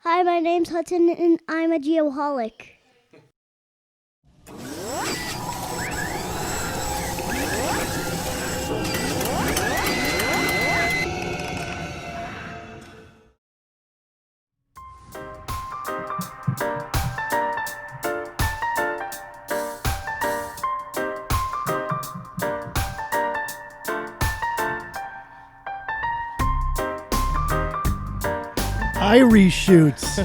Hi, my name's Hudson, and I'm a geoholic. Eye reshoots.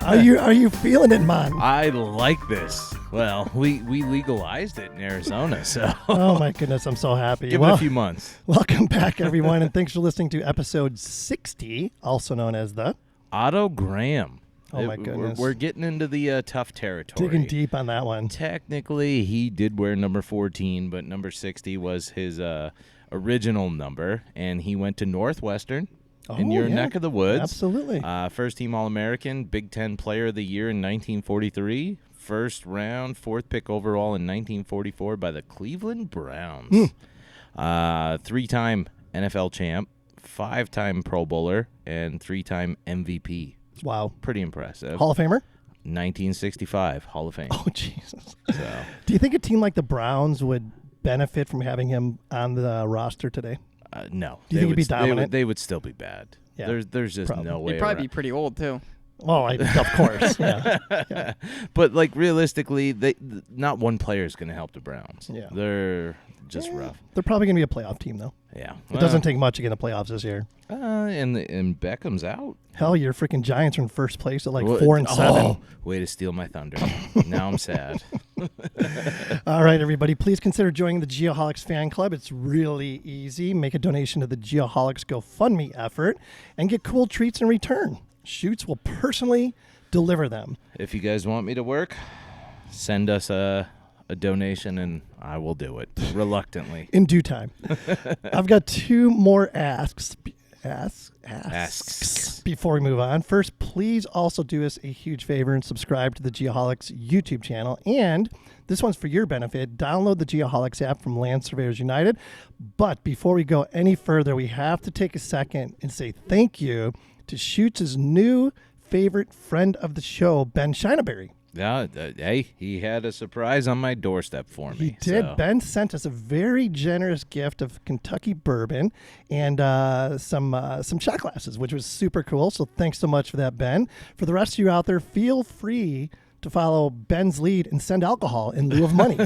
Are you feeling it, man? I like this. Well, we legalized it in Arizona, so Oh my goodness, I'm so happy. give it a few months. Welcome back, everyone, and thanks for listening to episode 60, also known as the Otto Graham. Oh my goodness. We're getting into the tough territory. Digging deep on that one. Technically, he did wear number 14, but number 60 was his original number, and he went to Northwestern. In your neck of the woods. Absolutely. First team All-American, Big Ten Player of the Year in 1943. First round, fourth pick overall in 1944 by the Cleveland Browns. Three-time NFL champ, five-time Pro Bowler, and three-time MVP. Wow. Pretty impressive. Hall of Famer? 1965 Hall of Fame. Oh, Jesus. So. Do you think a team like the Browns would benefit from having him on the roster today? No. Do you think he'd be dominant? They would still be bad. Yeah, There's just no way He'd probably around. be pretty old, too. Oh, of course. Yeah. But, like, realistically, not one player is going to help the Browns. Yeah. They're just rough. They're probably going to be a playoff team, though. Yeah. It doesn't take much to get in the playoffs this year. And Beckham's out. Hell, your freaking Giants are in first place at like What? 4-7. Oh, way to steal my thunder. Now I'm sad. All right, everybody, please consider joining the Geoholics fan club. It's really easy. Make a donation to the Geoholics GoFundMe effort and get cool treats in return. Shoots will personally deliver them. If you guys want me to work, send us a donation and I will do it reluctantly. In due time. I've got two more asks before we move on. First, please also do us a huge favor and subscribe to the Geoholics YouTube channel. And this one's for your benefit. Download the Geoholics app from Land Surveyors United. But before we go any further, we have to take a second and say thank you to Shoots' new favorite friend of the show, Ben Shineberry. Yeah, hey, he had a surprise on my doorstep for me. He did. So. Ben sent us a very generous gift of Kentucky bourbon and some shot glasses, which was super cool. So thanks so much for that, Ben. For the rest of you out there, feel free to follow Ben's lead and send alcohol in lieu of money.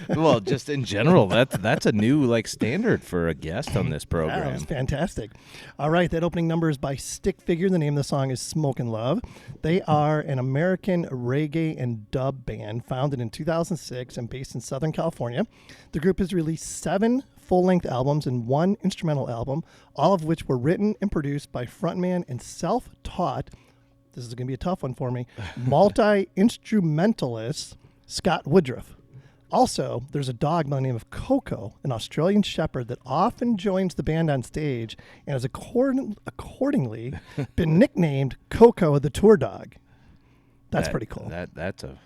Well, just in general, that's a new standard for a guest on this program. That was fantastic. All right, that opening number is by Stick Figure. The name of the song is Smokin' Love. They are an American reggae and dub band founded in 2006 and based in Southern California. The group has released 7 full-length albums and 1 instrumental album, all of which were written and produced by frontman and self-taught, this is going to be a tough one for me, multi-instrumentalist Scott Woodruff. Also, there's a dog by the name of Coco, an Australian shepherd that often joins the band on stage and has accordingly been nicknamed Coco the Tour Dog. That's pretty cool. That's a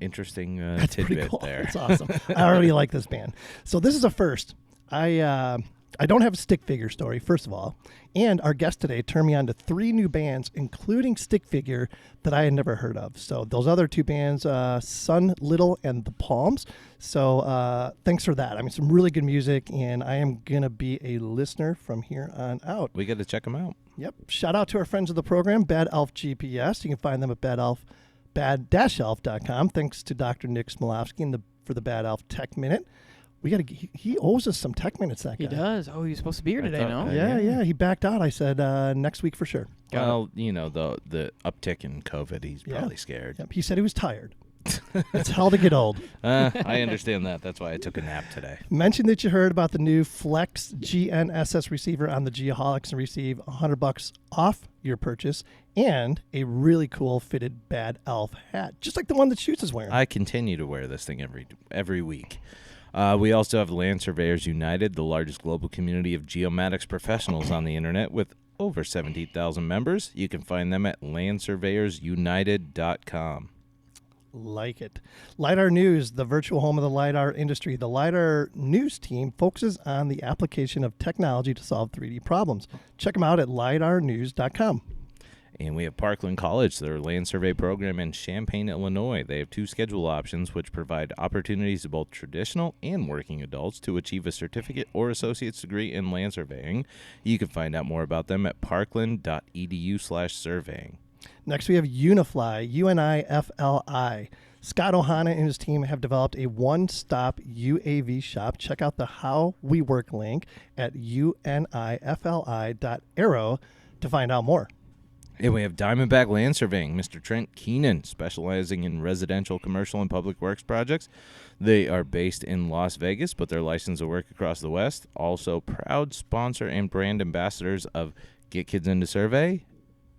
interesting That's tidbit pretty cool. there. That's awesome. I already like this band. So this is a first. I don't have a Stick Figure story, first of all. And our guest today turned me on to 3 new bands, including Stick Figure, that I had never heard of. So those other 2 bands, Sun Little and The Palms. So thanks for that. I mean, some really good music, and I am going to be a listener from here on out. We got to check them out. Yep. Shout out to our friends of the program, Bad Elf GPS. You can find them at bad-elf.com. Thanks to Dr. Nick Smolowski for the Bad Elf Tech Minute. He owes us some tech minutes, that guy. He does. Oh, he's supposed to be here today, no? Yeah. He backed out. I said next week for sure. Well, the uptick in COVID, he's probably scared. Yep. He said he was tired. It's hell to get old. I understand that. That's why I took a nap today. Mention that you heard about the new Flex GNSS receiver on the Geoholics and receive $100 off your purchase and a really cool fitted Bad Elf hat, just like the one that Shoots is wearing. I continue to wear this thing every week. We also have Land Surveyors United, the largest global community of geomatics professionals on the internet with over 17,000 members. You can find them at landsurveyorsunited.com. Like it. LiDAR News, the virtual home of the LiDAR industry. The LiDAR News team focuses on the application of technology to solve 3D problems. Check them out at lidarnews.com. And we have Parkland College, their land survey program in Champaign, Illinois. They have 2 schedule options which provide opportunities to both traditional and working adults to achieve a certificate or associate's degree in land surveying. You can find out more about them at parkland.edu/surveying. Next, we have Unifly, UNIFLI. Scott Ohana and his team have developed a one-stop UAV shop. Check out the How We Work link at unifli.arrow to find out more. And we have Diamondback Land Surveying, Mr. Trent Keenan, specializing in residential, commercial, and public works projects. They are based in Las Vegas, but they're licensed to work across the West. Also, proud sponsor and brand ambassadors of Get Kids Into Survey.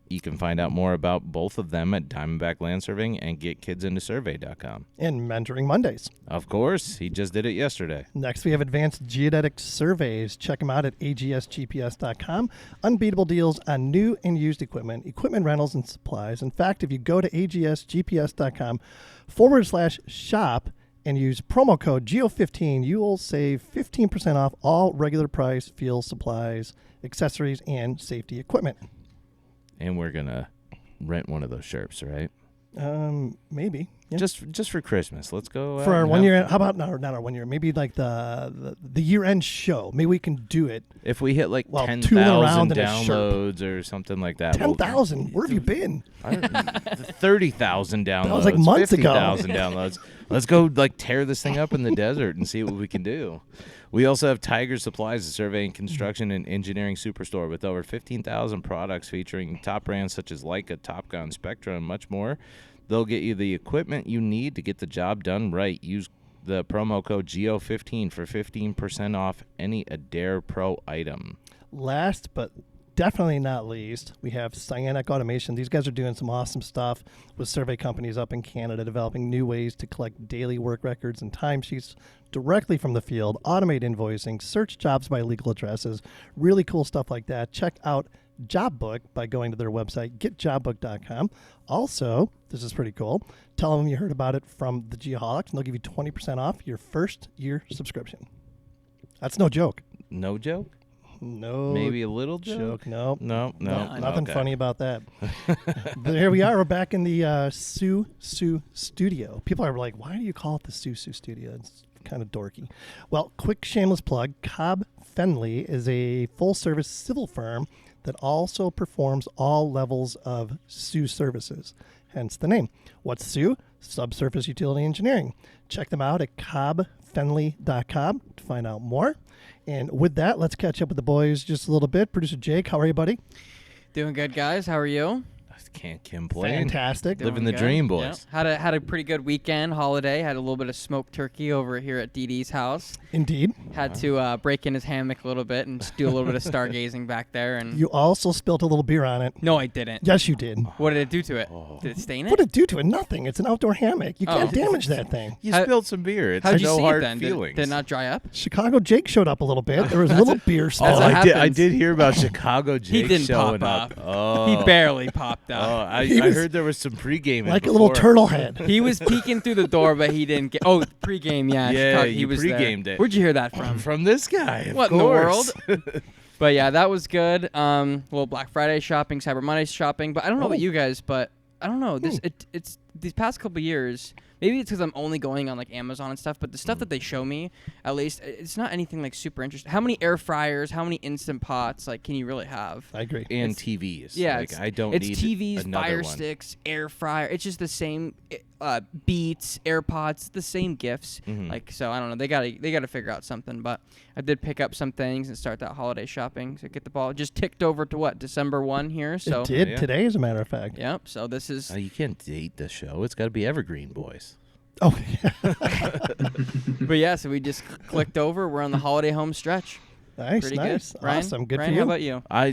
You can find out more about both of them at Diamondback Land Surveying and GetKidsIntoSurvey.com. And Mentoring Mondays. Of course, he just did it yesterday. Next, we have Advanced Geodetic Surveys. Check them out at agsgps.com. Unbeatable deals on new and used equipment, equipment rentals, and supplies. In fact, if you go to agsgps.com/shop and use promo code GEO15, you will save 15% off all regular price fuel supplies, accessories, and safety equipment. And we're going to rent one of those Sherps, right? Maybe. Yeah. Just for Christmas. Let's go. For our 1 year, how about not our 1 year? Maybe like the year-end show. Maybe we can do it. If we hit like 2 in a round 10,000 and a Sherp. downloads or something like that. 10,000? Where have you been? 30,000 downloads. That was like months ago. 50,000 downloads. Let's go like tear this thing up in the desert and see what we can do. We also have Tiger Supplies, a surveying, construction, and engineering superstore with over 15,000 products featuring top brands such as Leica, Topcon, Spectra, and much more. They'll get you the equipment you need to get the job done right. Use the promo code GEO15 for 15% off any Adair Pro item. Last but definitely not least, we have Cyanic Automation. These guys are doing some awesome stuff with survey companies up in Canada, developing new ways to collect daily work records and timesheets directly from the field, automate invoicing, search jobs by legal addresses, really cool stuff like that. Check out Jobbook by going to their website, getjobbook.com. Also, this is pretty cool. Tell them you heard about it from the Geoholics, and they'll give you 20% off your first year subscription. That's no joke. No joke? No. Maybe a little joke? No. No. Nothing Okay. funny about that. But here we are. We're back in the Sue studio. People are like, why do you call it the Sue studio? It's kind of dorky. Well, quick shameless plug. Cobb Fenley is a full-service civil firm that also performs all levels of SUE services, hence the name. What's SUE? Subsurface Utility Engineering. Check them out at cobbfenley.com to find out more. And with that, let's catch up with the boys just a little bit. Producer Jake, how are you, buddy? Doing good, guys. How are you? I can't complain. Fantastic. Living Doing the good. dream, boys. Yeah. Had a pretty good weekend, holiday. Had a little bit of smoked turkey over here at DD's house. Indeed. Had to break in his hammock a little bit and do a little bit of stargazing back there. And You also spilt a little beer on it. no, I didn't. Yes, you did. What did it do to it? Did it stain What it? did it do to it? Nothing. It's an outdoor hammock. You can't Oh. damage that thing. You How- spilled some beer. It's How'd you no see hard it then? feelings. Did it not dry up? Chicago Jake showed up a little bit. There was a little beer spill. That's Oh, what I happens. did hear about Chicago Jake He didn't showing pop up. up. Oh. He barely popped Oh, up. I He was heard there was some pregame. like a little turtle head. He was peeking through the door, but he didn't get. Oh, pregame, yeah. Yeah, Chicago, he you was there. pre-gamed it. Where'd you hear that from? From this guy. Of What in the course. But yeah, that was good. Well, Black Friday shopping, Cyber Monday shopping. But I don't know Oh. about you guys, but I don't know. It's these past couple years. Maybe it's because I'm only going on like Amazon and stuff. But the stuff that they show me, at least, it's not anything like super interesting. How many air fryers? How many instant pots? Like, can you really have? I agree. And It's- TVs. Yeah, Like, it's, I don't it's need TVs, another Fire one. Sticks, air fryer. It's just the same. Beats, AirPods, the same gifts. Mhm. Like, so I don't know. They gotta figure out something. But I did pick up some things and start that holiday shopping. So get the ball. Just ticked over to what, December 1 here. So It did Yeah. today, as a matter of fact. Yep. So this is. You can't date the show. It's got to be evergreen, boys. Oh, yeah. But yeah, so we just clicked over. We're on the holiday home stretch. Nice, Pretty nice. good. Ryan? Awesome. Good Ryan, for you. how about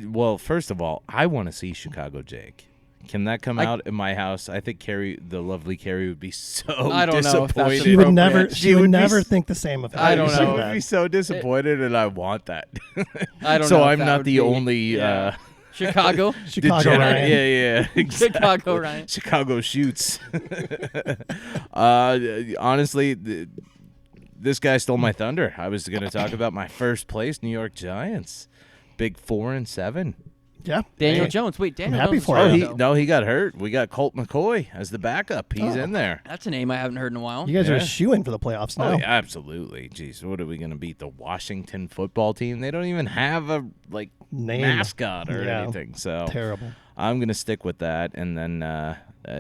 you? Well, first of all, I want to see Chicago Jake. Can that come out in my house? I think Carrie, the lovely Carrie, would be so I don't know if that's disappointed. She would never. appropriate. She would would be never s- think the same of it. I don't She know. would be so disappointed, and I want that. I don't so know. if I'm that not would the be- only yeah. Chicago. Chicago degenerate. Ryan. Yeah, exactly. Chicago Ryan. Chicago shoots. Honestly, this guy stole my thunder. I was going to talk about my first place, New York Giants, big 4-7. Yeah. Daniel Hey, Jones. Wait, Daniel happy Jones. for is you. hurt, though. No, he got hurt. We got Colt McCoy as the backup. He's in there. That's a name I haven't heard in a while. You guys are Yeah. a shoo-in for the playoffs now. Oh, yeah, absolutely. Jeez, what are we going to beat? The Washington football team? They don't even have a Name. mascot or Yeah. anything. So Terrible. I'm going to stick with that. And then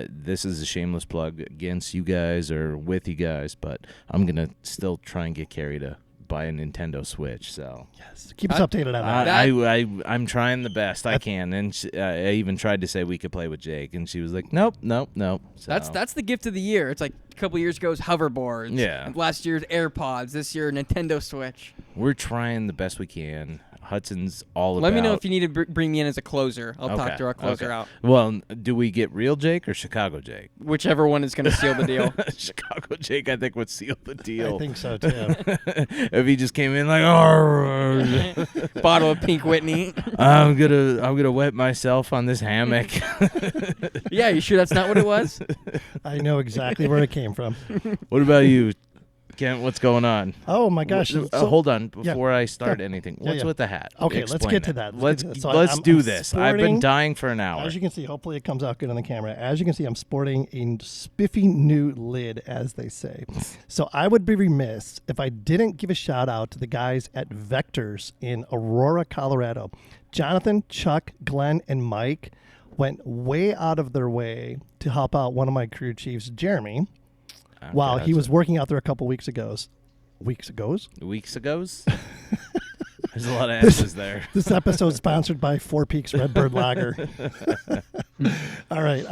this is a shameless plug against you guys or with you guys, but I'm going to still try and get Carrie to buy a Nintendo Switch. So Yes. Keep us updated on that. I'm trying the best I can. And I even tried to say we could play with Jake, and she was like, nope. So, That's the gift of the year. It's like a couple years ago, it was hoverboards. Yeah. And last year's AirPods. This year, Nintendo Switch. we're trying the best we can. Hudson's all about. Let me know if you need to bring me in as a closer. I'll talk to our closer out. Well, do we get real Jake or Chicago Jake? Whichever one is going to seal the deal. Chicago Jake, I think, would seal the deal. I think so, too. If he just came in like, "Arr, Bottle of Pink Whitney. I'm gonna wet myself on this hammock." Yeah, you sure that's not what it was? I know exactly where it came from. What about you, Kent? What's going on? Oh, my gosh. So- Hold on yeah. before I start Yeah. anything. Yeah, What's yeah. with the hat? Okay, let's Explain get to it. that. Let's get to that. So let's I'm do this. I've been sporting- dying for an hour. As you can see, hopefully it comes out good on the camera. As you can see, I'm sporting a spiffy new lid, as they say. So I would be remiss if I didn't give a shout out to the guys at Vectors in Aurora, Colorado. Jonathan, Chuck, Glenn, and Mike went way out of their way to help out one of my crew chiefs, Jeremy, while he was working out there a couple weeks ago. Weeks ago? There's a lot of S's there. This episode is sponsored by Four Peaks Redbird Lager. All right.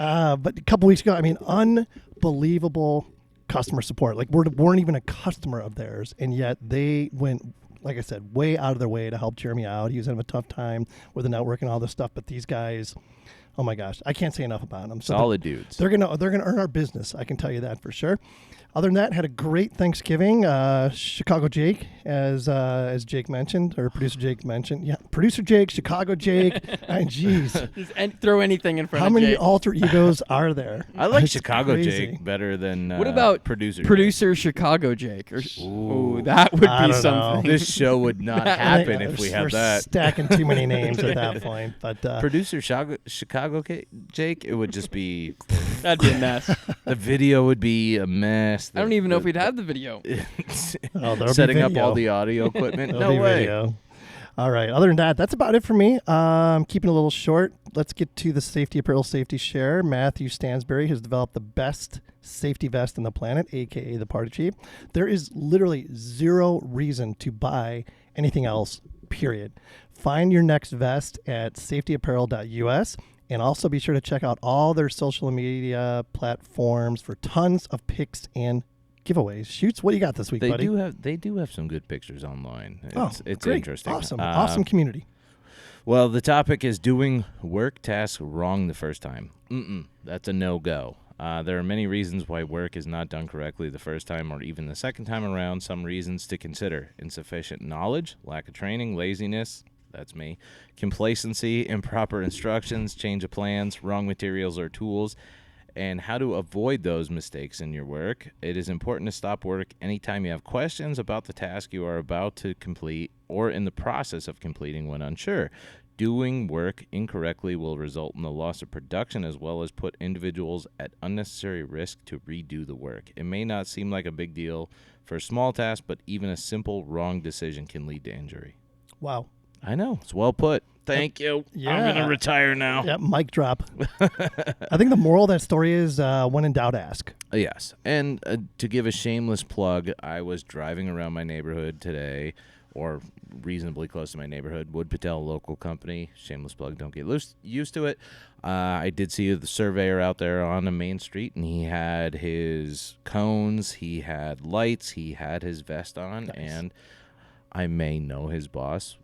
But a couple weeks ago, I mean, unbelievable customer support. Like, we weren't even a customer of theirs, and yet they went, like I said, way out of their way to help Jeremy out. He was having a tough time with the network and all this stuff, but these guys, oh my gosh, I can't say enough about them. So Solid dudes. They're gonna earn our business. I can tell you that for sure. Other than that, had a great Thanksgiving. Chicago Jake, as Jake mentioned, or producer Jake mentioned. Yeah, producer Jake, Chicago Jake. Jeez, Just throw anything in front how of many Jake. alter egos are there? I like It's Chicago crazy. Jake better than What about producer Chicago Jake? Ooh. Ooh, that would I be don't know. Jake. something. This show would not happen if we We're had that. stacking too many names at that point. But Producer Chicago Jake, it would just be That'd be a mess. the video would be a mess. I don't even know if we'd have the video. there'll be setting up video. all the audio equipment. There'll No be way. video. All right. Other than that, that's about it for me. Keeping it a little short. Let's get to the safety apparel safety share. Matthew Stansberry has developed the best safety vest on the planet, aka the Party Chief. There is literally zero reason to buy anything else. Period. Find your next vest at safetyapparel.us. And also be sure to check out all their social media platforms for tons of pics and giveaways. Shoots, what do you got this week, They buddy? do have some good pictures online. It's great. interesting. Awesome community. Well, the topic is doing work tasks wrong the first time. That's a no-go. There are many reasons why work is not done correctly the first time or even the second time around. Some reasons to consider: insufficient knowledge, lack of training, laziness. That's me. Complacency, improper instructions, change of plans, wrong materials or tools, and how to avoid those mistakes in your work. It is important to stop work anytime you have questions about the task you are about to complete or in the process of completing when unsure. Doing work incorrectly will result in the loss of production as well as put individuals at unnecessary risk to redo the work. It may not seem like a big deal for a small task, but even a simple wrong decision can lead to injury. Wow. I know. It's well put. Thank you. Yeah. I'm going to retire now. Yep, mic drop. I think the moral of that story is when in doubt, ask. Yes. And to give a shameless plug, I was driving around my neighborhood today, or reasonably close to my neighborhood, Wood Patel local company. Shameless plug, don't get used to it. I did see the surveyor out there on the main street, and he had his cones, he had lights, he had his vest on, Nice. and I may know his boss,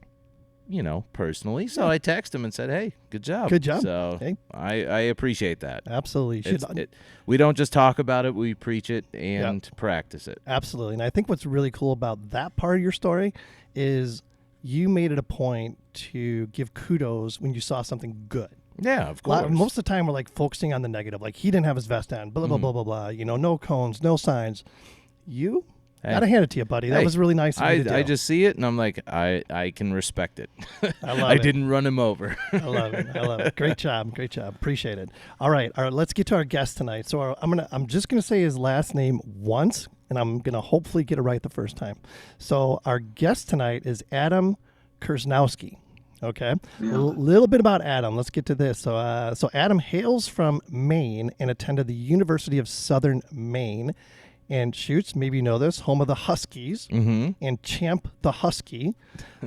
personally. So I texted him and said, hey, good job. Good job. So Hey. I appreciate that. Absolutely. We don't just talk about it, we preach it and practice it. Absolutely. And I think what's really cool about that part of your story is you made it a point to give kudos when you saw something good. Yeah, of course. Most of the time we're like focusing on the negative, like he didn't have his vest on, blah, blah, blah, blah, blah. No cones, no signs. You Gotta hand it to you, buddy. That was really nice of you to do. I just see it and I'm like, I can respect it. I love I it. didn't run him over. I love it. I love it. Great job. Great job. Appreciate it. All right. Let's get to our guest tonight. So I'm just gonna say his last name once, and I'm gonna hopefully get it right the first time. So our guest tonight is Adam Kersnowski. Okay. Yeah. A little bit about Adam. Let's get to this. So Adam hails from Maine and attended the University of Southern Maine. And shoots, maybe you know this, home of the Huskies and Champ the Husky.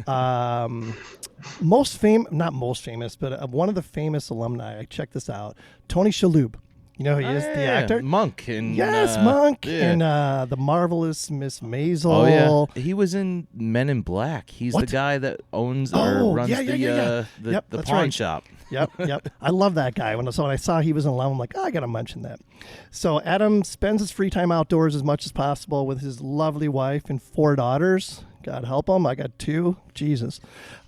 Not most famous, but one of the famous alumni. Check this out. Tony Shalhoub. You know who he is, the actor? Monk. And, Monk. yeah. And the marvelous Miss Maisel. Oh, yeah. He was in Men in Black. He's the guy that owns or runs the pawn shop. Yep. I love that guy. When I saw he was in love, I'm like, I got to mention that. So Adam spends his free time outdoors as much as possible with his lovely wife and 4 daughters. God help him. I got 2. Jesus.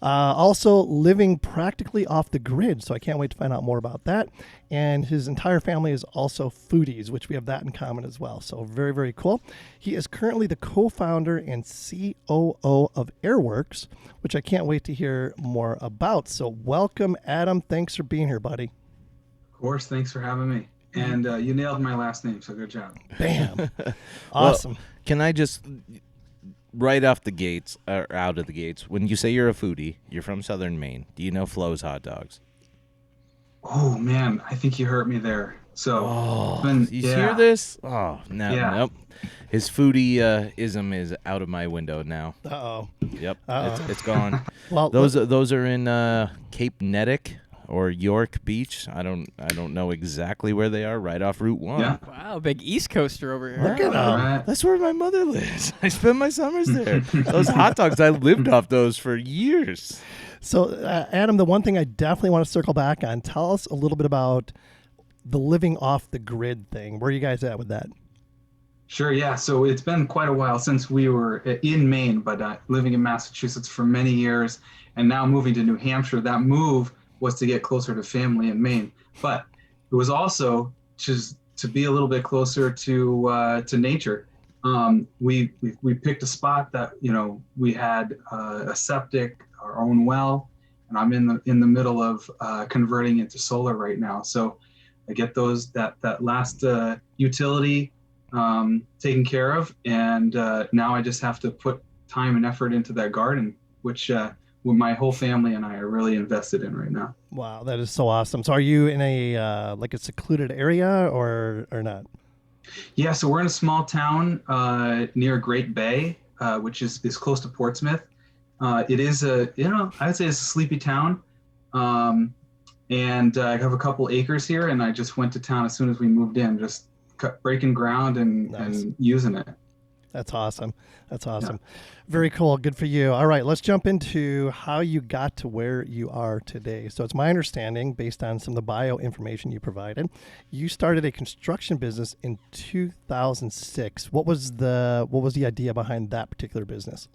Also living practically off the grid. So I can't wait to find out more about that. And his entire family is also foodies, which we have that in common as well. So very, very cool. He is currently the co-founder and COO of AirWorks, which I can't wait to hear more about. So welcome, Adam. Thanks for being here, buddy. Of course, thanks for having me. And you nailed my last name, so good job. Bam. Awesome. Well, can I just, right off the gates, or out of the gates, when you say you're a foodie, you're from Southern Maine, do you know Flo's hot dogs? Oh, man, I think you hurt me there. So, You hear this? Oh, no, nope. His foodie-ism is out of my window now. Uh-oh. Yep, it's gone. Well, those are in Cape Nettic or York Beach. I don't know exactly where they are. Right off Route 1. Yeah. Wow, big East Coaster over here. Look at him. Right. That's where my mother lives. I spend my summers there. Those hot dogs, I lived off those for years. So, Adam, the one thing I definitely want to circle back on, tell us a little bit about the living off the grid thing. Where are you guys at with that? Sure, yeah. So it's been quite a while since we were in Maine, but living in Massachusetts for many years, and now moving to New Hampshire. That move was to get closer to family in Maine, but it was also just to be a little bit closer to nature. We picked a spot that we had a septic, our own well, and I'm in the middle of converting into solar right now. So I get that last utility taken care of, and now I just have to put time and effort into that garden, which my whole family and I are really invested in right now. Wow, that is so awesome. So are you in a like a secluded area or not? Yeah, so we're in a small town near Great Bay, which is close to Portsmouth. It is I would say it's a sleepy town. And I have a couple acres here, and I just went to town as soon as we moved in, just breaking ground and using it. That's awesome. That's awesome. Yeah. Very cool. Good for you. All right, let's jump into how you got to where you are today. So it's my understanding, based on some of the bio information you provided, you started a construction business in 2006. What was the idea behind that particular business?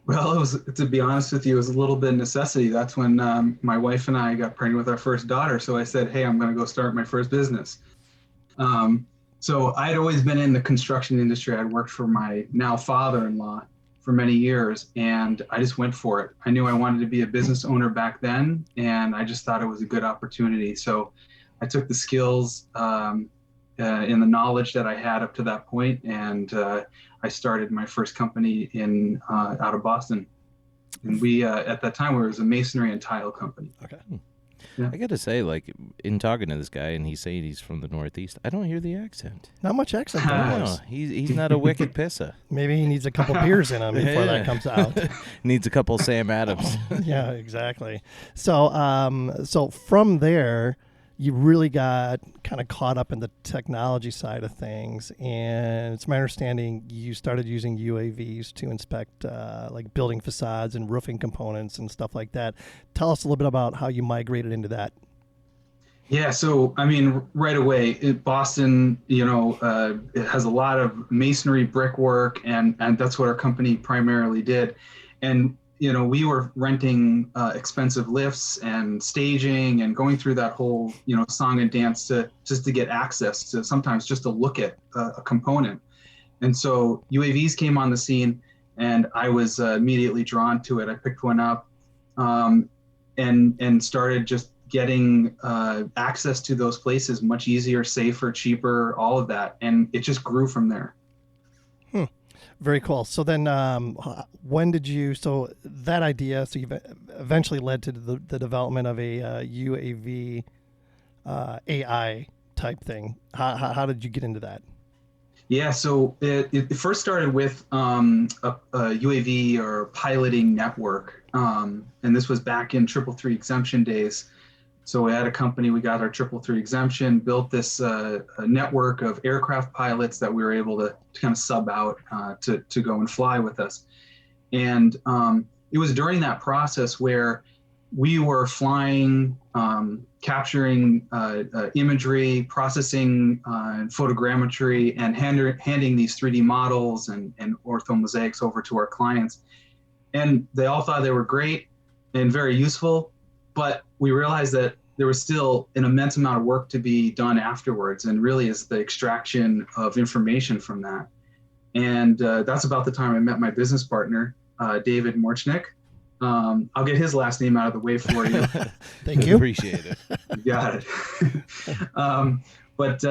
Well, to be honest with you, it was a little bit of necessity. That's when my wife and I got pregnant with our first daughter. So I said, hey, I'm going to go start my first business. So I'd always been in the construction industry. I'd worked for my now father-in-law for many years, and I just went for it. I knew I wanted to be a business owner back then, and I just thought it was a good opportunity. So I took the skills and the knowledge that I had up to that point, and I started my first company out of Boston. And we, at that time, we was a masonry and tile company. Okay. Yeah. I got to say, like, in talking to this guy, and he's saying he's from the Northeast, I don't hear the accent. Not much accent. No, he's not a wicked pisser. Maybe he needs a couple beers in him before that comes out. Needs a couple Sam Adams. Yeah, exactly. So from there, you really got kind of caught up in the technology side of things, and it's my understanding you started using UAVs to inspect like building facades and roofing components and stuff like that. Tell us a little bit about how you migrated into that. Yeah, so I mean, right away, Boston, it has a lot of masonry, brickwork, and that's what our company primarily did. And we were renting expensive lifts and staging and going through that whole, song and dance just to get access to sometimes just to look at a component. And so UAVs came on the scene, and I was immediately drawn to it. I picked one up, and started just getting access to those places much easier, safer, cheaper, all of that, and it just grew from there. Very cool. So then, when did you? So that idea. So you've eventually led to the development of a UAV AI type thing. How did you get into that? Yeah, so it first started with a UAV or piloting network, and this was back in 333 exemption days. So we had a company, we got our 333 exemption, built this a network of aircraft pilots that we were able to kind of sub out to go and fly with us. And it was during that process where we were flying, capturing imagery, processing photogrammetry, and handing these 3D models and orthomosaics over to our clients. And they all thought they were great and very useful, but we realized that there was still an immense amount of work to be done afterwards, and really is the extraction of information from that. And that's about the time I met my business partner, David Morchnick. I'll get his last name out of the way for you. Thank you. Appreciate it. You got it. But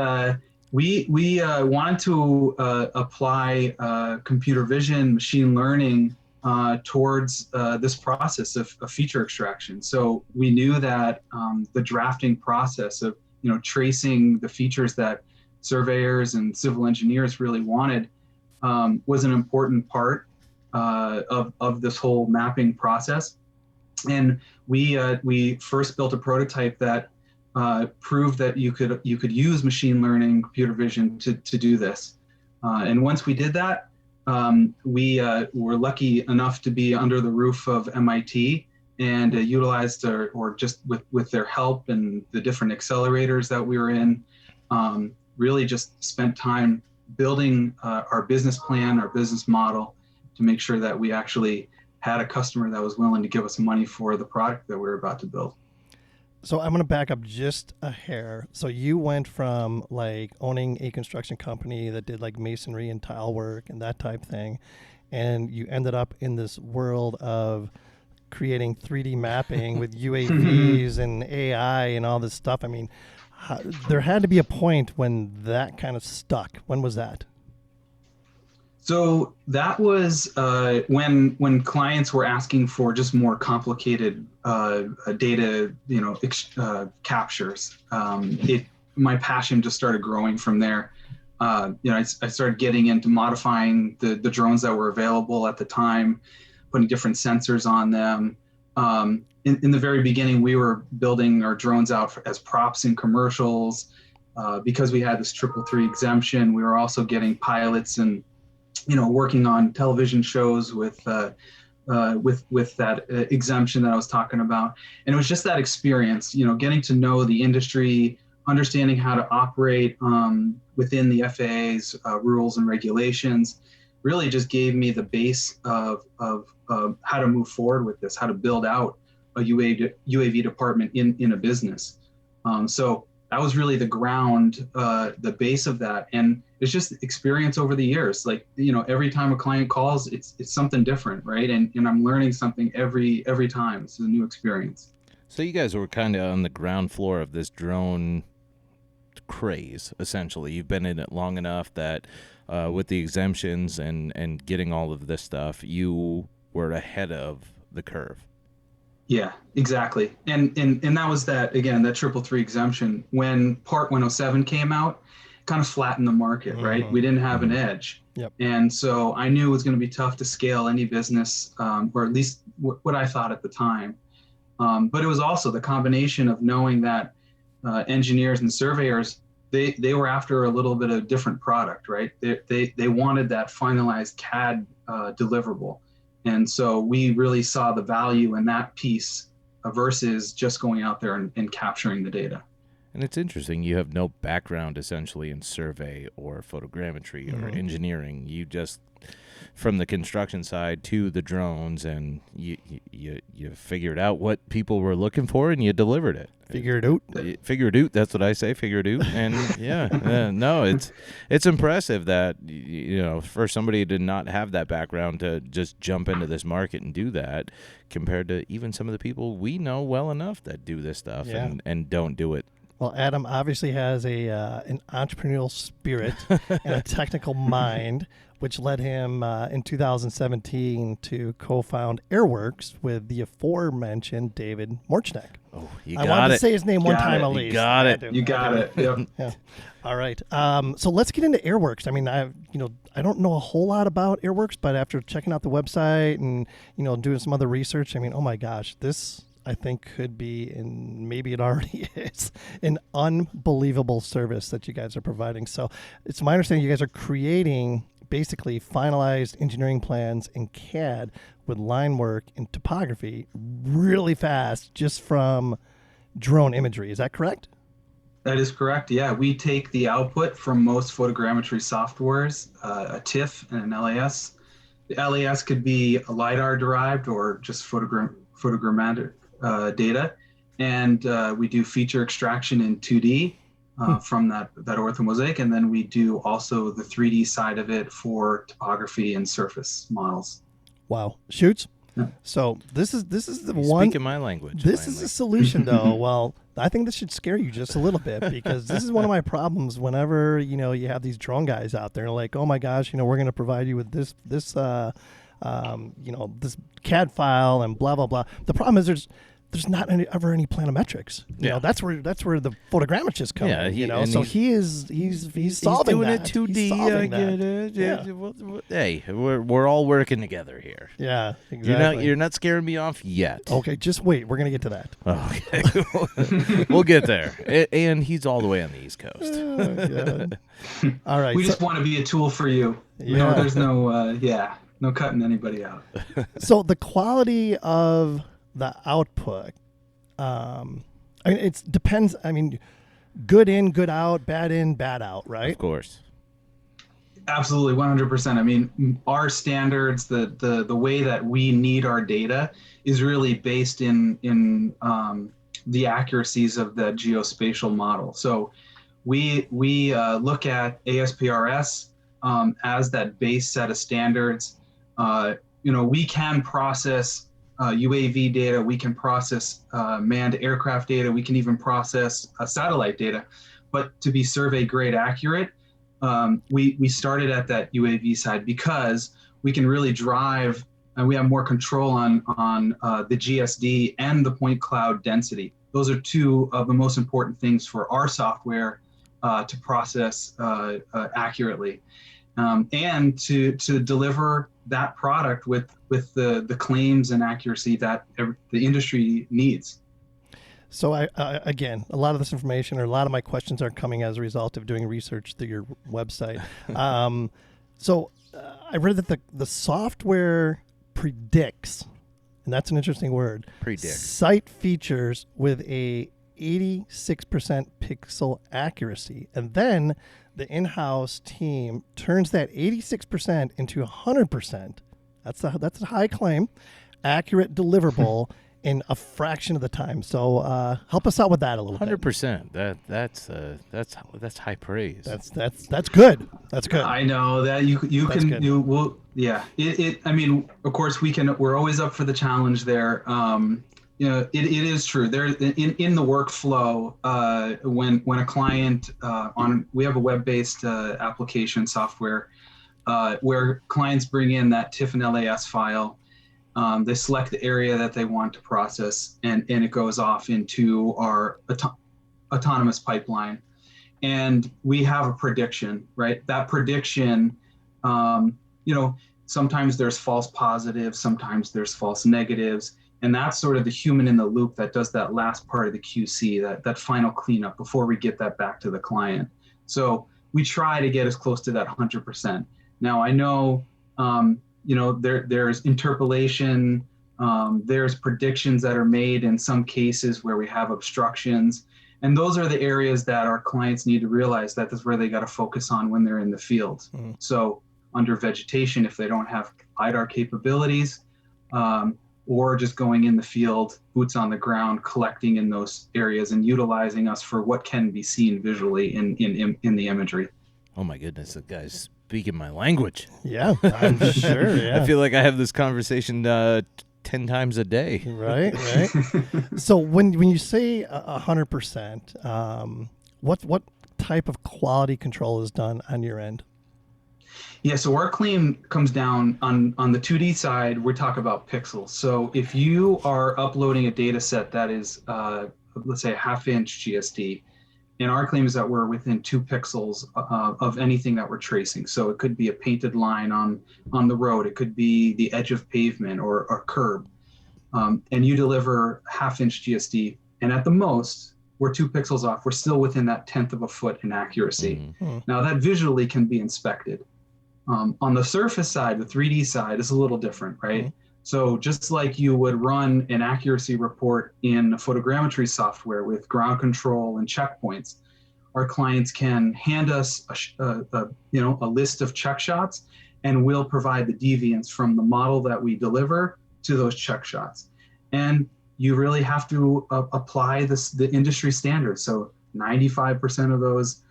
we wanted to apply computer vision, machine learning towards this process of feature extraction. So we knew that the drafting process of tracing the features that surveyors and civil engineers really wanted was an important part of this whole mapping process. And we first built a prototype that proved that you could use machine learning, computer vision to do this. And once we did that, we were lucky enough to be under the roof of MIT and utilized or just with their help and the different accelerators that we were in, really just spent time building our business plan, our business model, to make sure that we actually had a customer that was willing to give us money for the product that we were about to build. So I'm going to back up just a hair. So you went from like owning a construction company that did like masonry and tile work and that type thing, and you ended up in this world of creating 3D mapping with UAVs and AI and all this stuff. I mean, there had to be a point when that kind of stuck. When was that? So that was when clients were asking for just more complicated data, captures. My passion just started growing from there. I started getting into modifying the drones that were available at the time, putting different sensors on them. In the very beginning, we were building our drones out as props in commercials. Because we had this 333 exemption, we were also getting pilots and working on television shows with that exemption that I was talking about. And it was just that experience, getting to know the industry, understanding how to operate within the FAA's rules and regulations, really just gave me the base of how to move forward with this, how to build out a UAV department in a business. So that was really the ground, the base of that. And it's just experience over the years. Like, every time a client calls, it's something different, right? And I'm learning something every time. It's a new experience. So you guys were kind of on the ground floor of this drone craze, essentially. You've been in it long enough that with the exemptions and getting all of this stuff, you were ahead of the curve. Yeah, exactly. And that was that 333 exemption. When Part 107 came out, kind of flattened the market, right? We didn't have an edge. Yep. And so I knew it was going to be tough to scale any business, or at least what I thought at the time. But it was also the combination of knowing that engineers and surveyors, they were after a little bit of different product, right? They wanted that finalized CAD deliverable. And so we really saw the value in that piece versus just going out there and capturing the data. And it's interesting. You have no background essentially in survey or photogrammetry or engineering. You just from the construction side to the drones, and you figured out what people were looking for, and you delivered it. Figure it out. Figure it out. That's what I say. Figure it out. And no, it's impressive that for somebody to not have that background to just jump into this market and do that, compared to even some of the people we know well enough that do this stuff and don't do it. Well, Adam obviously has an entrepreneurial spirit and a technical mind, which led him in 2017 to co-found AirWorks with the aforementioned David Morchnek. Oh, you I got wanted it. to say his name one time at least. You got it. You got it. Yep. Yeah. All right. So let's get into AirWorks. I mean, I don't know a whole lot about AirWorks, but after checking out the website and doing some other research, I mean, oh my gosh, this I think could be, and maybe it already is, an unbelievable service that you guys are providing. So it's my understanding you guys are creating basically finalized engineering plans in CAD with line work and topography really fast just from drone imagery. Is that correct? That is correct. Yeah, we take the output from most photogrammetry softwares, a TIFF and an LAS. The LAS could be a LiDAR derived or just photogrammetric data, and we do feature extraction in 2D from that orthomosaic, and then we do also the 3D side of it for topography and surface models. Wow, shoots. Yeah. So this is the You're one. speaking my language. This finally. is a solution, though. Well, I think this should scare you just a little bit, because this is one of my problems. Whenever you have these drone guys out there, like, oh my gosh, we're going to provide you with this this CAD file and blah blah blah. The problem is there's not ever any planometrics. That's where the photogrammetrists come. Yeah, so he's solving doing that. it 2D. He's solving that. Get it. Yeah. Well, hey, we're all working together here. Yeah, exactly. You're not scaring me off yet. Okay, just wait. We're gonna get to that. Okay, we'll get there. And he's all the way on the East Coast. Oh, all right. We just want to be a tool for you. Yeah. There's no cutting anybody out. So the quality of the output, it depends. I mean, good in, good out, bad in, bad out, right? Of course. Absolutely, 100%. I mean, our standards, the way that we need our data is really based in the accuracies of the geospatial model. So we look at ASPRS as that base set of standards. We can process UAV data, we can process manned aircraft data, we can even process satellite data, but to be survey grade accurate, we started at that UAV side because we can really drive and we have more control on the GSD and the point cloud density. Those are two of the most important things for our software to process accurately. And to deliver that product with the claims and accuracy that the industry needs. So again, a lot of this information, or a lot of my questions, are coming as a result of doing research through your website. I read that the software predicts, and that's an interesting word, site features with a 86% pixel accuracy, and then the in-house team turns that 86% into 100%. That's a high claim, accurate deliverable in a fraction of the time. So help us out with that a little 100%. That's high praise. That's good. That's good. I know that you will. Yeah. I mean, of course we're always up for the challenge there. It is true. There in the workflow, when a client we have a web-based application software where clients bring in that TIFF and LAS file, they select the area that they want to process, and it goes off into our autonomous pipeline, and we have a prediction, right? That prediction, sometimes there's false positives, sometimes there's false negatives. And that's sort of the human in the loop that does that last part of the QC, that final cleanup before we get that back to the client. So we try to get as close to that 100%. Now I know, there's interpolation, there's predictions that are made in some cases where we have obstructions. And those are the areas that our clients need to realize that that's where they got to focus on when they're in the field. Mm-hmm. So under vegetation if they don't have LiDAR capabilities, or just going in the field, boots on the ground, collecting in those areas and utilizing us for what can be seen visually in the imagery. Oh my goodness, that guy's speaking my language. Yeah, I'm sure. Yeah. I feel like I have this conversation 10 times a day. Right. So when you say 100%, what type of quality control is done on your end? Yeah, so our claim comes down on the 2D side. We talk about pixels. So if you are uploading a data set that is, let's say, a half-inch GSD, and our claim is that we're within 2 pixels of anything that we're tracing. So it could be a painted line on the road. It could be the edge of pavement or a curb. And you deliver half-inch GSD, and at the most, we're 2 pixels off. We're still within that 1/10 of a foot in accuracy. Mm-hmm. Now that visually can be inspected. On the surface side, the 3D side is a little different, right? Mm-hmm. So just like you would run an accuracy report in photogrammetry software with ground control and checkpoints, our clients can hand us a list of check shots, and we'll provide the deviance from the model that we deliver to those check shots. And you really have to apply the industry standards. So 95% of those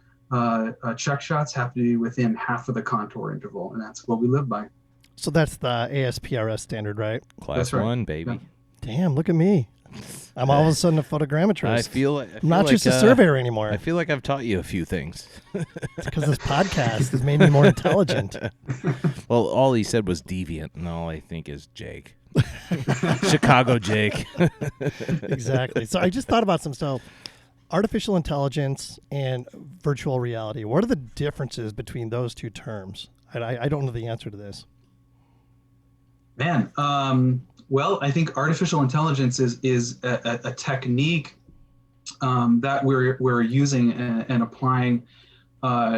check shots have to be within half of the contour interval, and that's what we live by. So that's the ASPRS standard, right? Class right. 1, baby. Yeah. Damn, look at me. I'm all of a sudden a photogrammetrist. I feel I'm not just a surveyor anymore. I feel like I've taught you a few things. It's because this podcast has made me more intelligent. Well, all he said was deviant, and all I think is Jake. Chicago Jake. Exactly. So I just thought about some stuff. Artificial intelligence and virtual reality. What are the differences between those two terms? I don't know the answer to this. Man, well, I think artificial intelligence is a technique that we're using and applying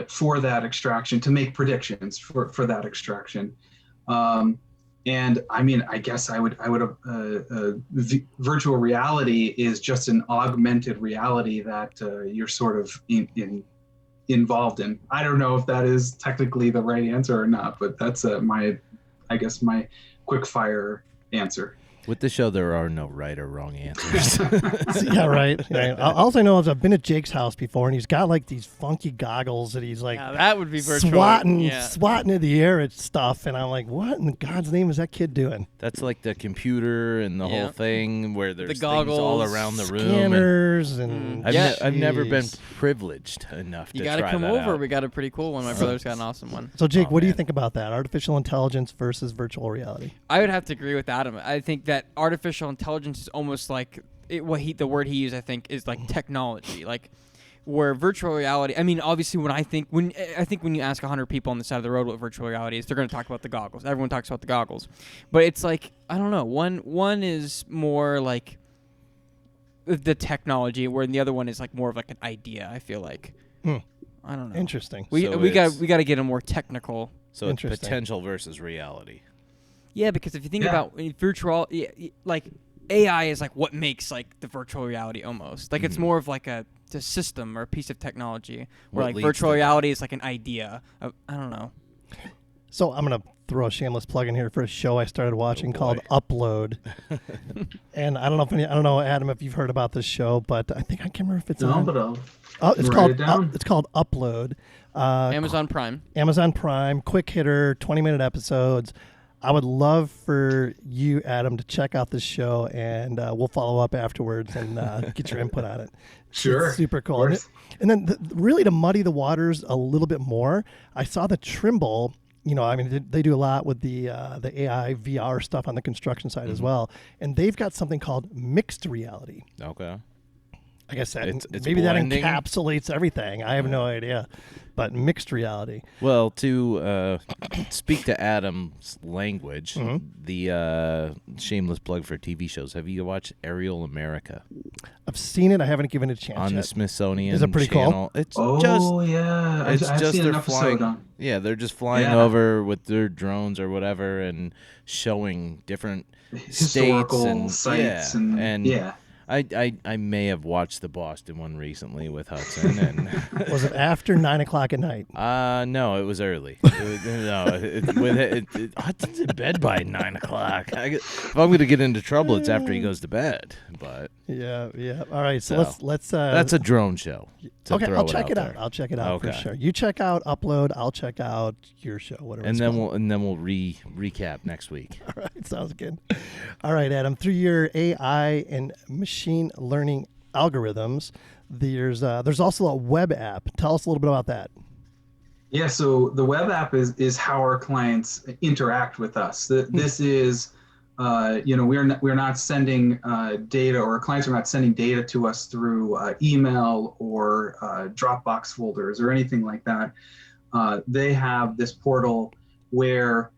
for that extraction, to make predictions for that extraction. And I mean, I guess I would virtual reality is just an augmented reality that you're sort of involved in. I don't know if that is technically the right answer or not, but that's my quick fire answer. With the show, there are no right or wrong answers. Yeah, right. Yeah. All I know is I've been at Jake's house before, and he's got like these funky goggles that he's like that would be virtual. swatting in the air at stuff, and I'm like, what in God's name is that kid doing? That's like the computer and the whole thing where there's goggles, things all around the room. Scanners and I've never been privileged enough to You try got to come that over. out. We got a pretty cool one. My brother's got an awesome one. So, Jake, Oh, what do you man. think about that? Artificial intelligence versus virtual reality? I would have to agree with Adam. I think that artificial intelligence is almost like the word he used, I think, is like technology. Like where virtual reality, I mean, obviously when you ask 100 people on the side of the road what virtual reality is, they're going to talk about the goggles. Everyone talks about the goggles. But it's like, I don't know, one is more like the technology, where the other one is like more of like an idea, I feel like. I don't know. Interesting. We got to get a more technical. So it's Interesting. potential versus reality. Yeah, because if you think about virtual, like AI is like what makes like the virtual reality almost. Like it's more of like a system or a piece of technology, where What like leads virtual to that? reality is like an idea. I don't know. So I'm gonna throw a shameless plug in here for a show I started watching called Upload, and I don't know Adam, if you've heard about this show, but I think I can't remember if it's on. But It's write called it down. It's called Upload. Amazon Prime. Amazon Prime, quick hitter, 20-minute episodes. I would love for you, Adam, to check out this show, and we'll follow up afterwards and get your input on it. Sure. It's super of cool. course. And then really to muddy the waters a little bit more, I saw the Trimble. You know, I mean, they do a lot with the AI VR stuff on the construction side as well, and they've got something called mixed reality. Okay. I guess that It's maybe blending. that encapsulates everything. I have no idea, but mixed reality. Well, to speak to Adam's language, the shameless plug for TV shows. Have you watched Aerial America I've seen it. I haven't given it a chance on the yet. Smithsonian Is it pretty cool? channel? It's Yeah, it's I've just seen an they're episode flying. on. Yeah, they're just flying Yeah. over with their drones or whatever and showing different Historical states and sites yeah, and yeah. I may have watched the Boston one recently with Hudson, and Was it after 9 o'clock at night? no, it was early. Hudson's in bed by 9 o'clock. If I'm going to get into trouble, it's after he goes to bed. But Yeah. All right, so So, let's. that's a drone show. to Okay, throw I'll check it there. out. I'll check it out for Okay. sure. You check out Upload. I'll check out your show. Whatever. And it's then called. we'll recap next week. All right, sounds good. All right, Adam. Through your AI and machine learning algorithms, there's also a web app. Tell us a little bit about that. Yeah, so the web app is how our clients interact with us. This is, we're not sending data, or our clients are not sending data to us through email or Dropbox folders or anything like that. They have this portal where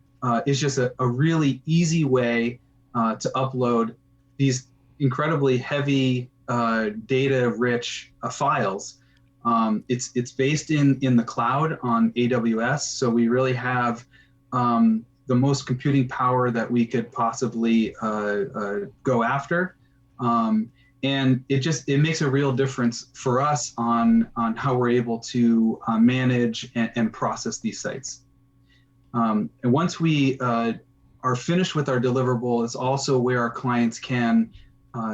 it's just a really easy way to upload these incredibly heavy data-rich files. It's based in the cloud on AWS, so we really have the most computing power that we could possibly go after, and it makes a real difference for us on how we're able to manage and process these sites. And once we are finished with our deliverable, it's also where our clients can